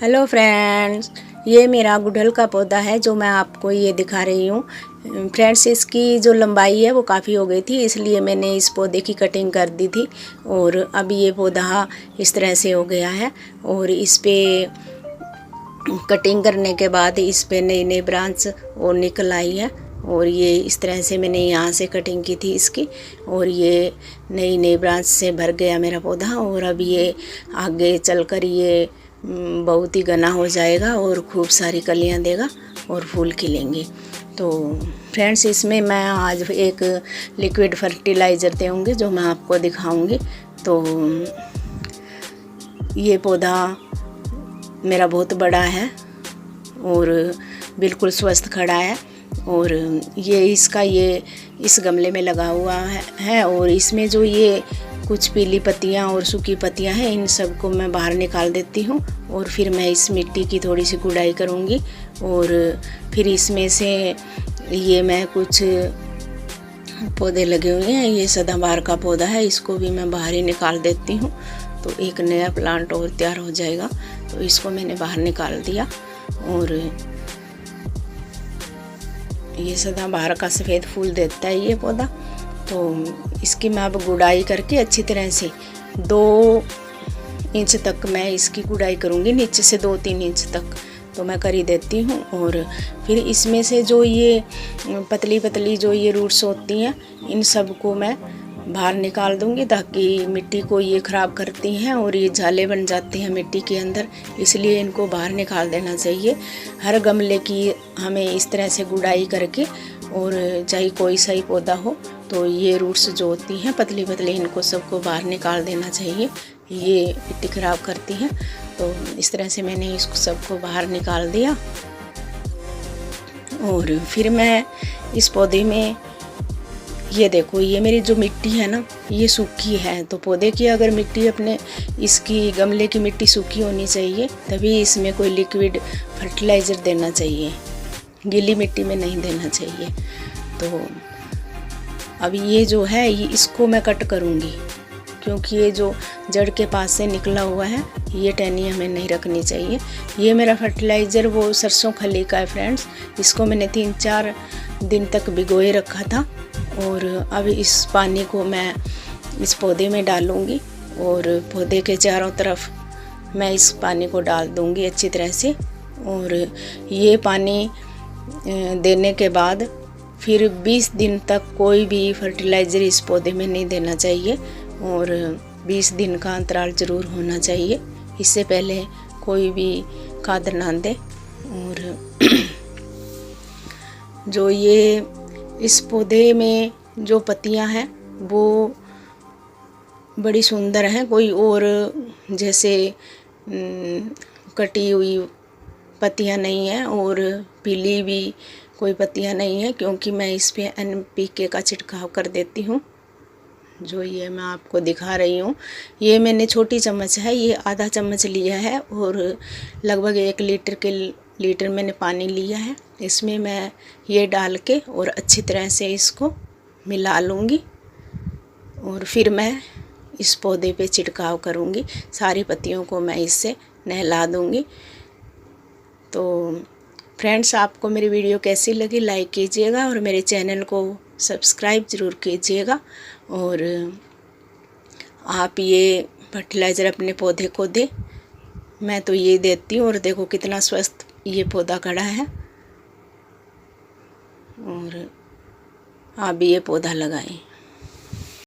Hello friends, ये मेरा गुड़हल का पौधा है जो मैं आपको ये दिखा रही हूँ। फ्रेंड्स, इसकी जो लंबाई है वो काफ़ी हो गई थी, इसलिए मैंने इस पौधे की कटिंग कर दी थी और अभी ये पौधा इस तरह से हो गया है। और इस पे कटिंग करने के बाद इस पे नई नई ब्रांच और निकल आई है। और ये इस तरह से मैंने यहाँ से कटिंग की थी इसकी, और ये नई नई ब्रांच से भर गया मेरा पौधा। और अब ये आगे चलकर ये बहुत ही घना हो जाएगा और खूब सारी कलियाँ देगा और फूल खिलेंगे। तो फ्रेंड्स, इसमें मैं आज एक लिक्विड फर्टिलाइज़र दूँगी जो मैं आपको दिखाऊंगी। तो ये पौधा मेरा बहुत बड़ा है और बिल्कुल स्वस्थ खड़ा है। और ये इस गमले में लगा हुआ है और इसमें जो ये कुछ पीली पत्तियां और सूखी पत्तियां हैं, इन सब को मैं बाहर निकाल देती हूँ। और फिर मैं इस मिट्टी की थोड़ी सी गुड़ाई करूँगी और फिर इसमें से ये मैं कुछ पौधे लगे हुए हैं। ये सदाबहार का पौधा है, इसको भी मैं बाहर ही निकाल देती हूँ, तो एक नया प्लांट और तैयार हो जाएगा। तो इसको मैंने बाहर निकाल दिया। और ये सदाबहार का सफ़ेद फूल देता है ये पौधा। तो इसकी मैं अब गुड़ाई करके अच्छी तरह से 2 इंच तक मैं इसकी गुड़ाई करूँगी, नीचे से 2-3 इंच तक तो मैं कर ही देती हूँ। और फिर इसमें से जो ये पतली पतली जो ये रूट्स होती हैं, इन सब को मैं बाहर निकाल दूँगी, ताकि मिट्टी को ये ख़राब करती हैं और ये जाले बन जाते हैं मिट्टी के अंदर, इसलिए इनको बाहर निकाल देना चाहिए। हर गमले की हमें इस तरह से गुड़ाई करके, और चाहे कोई सा ही पौधा हो, तो ये रूट्स जो होती हैं पतली पतली, इनको सबको बाहर निकाल देना चाहिए, ये मिट्टी ख़राब करती हैं। तो इस तरह से मैंने इसको सबको बाहर निकाल दिया। और फिर मैं इस पौधे में ये देखो, ये मेरी जो मिट्टी है ना, ये सूखी है। तो पौधे की अगर मिट्टी इसकी गमले की मिट्टी सूखी होनी चाहिए, तभी इसमें कोई लिक्विड फर्टिलाइज़र देना चाहिए, गीली मिट्टी में नहीं देना चाहिए। तो अब ये जो है इसको मैं कट करूँगी, क्योंकि ये जो जड़ के पास से निकला हुआ है, ये टहनी हमें नहीं रखनी चाहिए। ये मेरा फर्टिलाइज़र वो सरसों खली का है फ्रेंड्स, इसको मैंने 3-4 दिन तक भिगोए रखा था। और अब इस पानी को मैं इस पौधे में डालूँगी और पौधे के चारों तरफ मैं इस पानी को डाल दूँगी अच्छी तरह से। और ये पानी देने के बाद फिर 20 दिन तक कोई भी फर्टिलाइज़र इस पौधे में नहीं देना चाहिए, और 20 दिन का अंतराल ज़रूर होना चाहिए, इससे पहले कोई भी खाद ना दे। और जो ये इस पौधे में जो पत्तियां हैं वो बड़ी सुंदर हैं, कोई और जैसे कटी हुई पत्तियां नहीं हैं और पीली भी कोई पत्तियां नहीं हैं, क्योंकि मैं इस पे NPK का छिड़काव कर देती हूँ, जो ये मैं आपको दिखा रही हूँ। ये मैंने छोटी चम्मच है, ये आधा चम्मच लिया है और लगभग 1 लीटर मैंने पानी लिया है। इसमें मैं ये डाल के और अच्छी तरह से इसको मिला लूँगी और फिर मैं इस पौधे पे छिड़काव करूँगी, सारी पत्तियों को मैं इससे नहला दूँगी। तो फ्रेंड्स, आपको मेरी वीडियो कैसी लगी लाइक कीजिएगा और मेरे चैनल को सब्सक्राइब ज़रूर कीजिएगा। और आप ये फर्टिलाइज़र अपने पौधे को दें, मैं तो ये देती हूँ। और देखो कितना स्वस्थ ये पौधा खड़ा है, और आप भी ये पौधा लगाएं।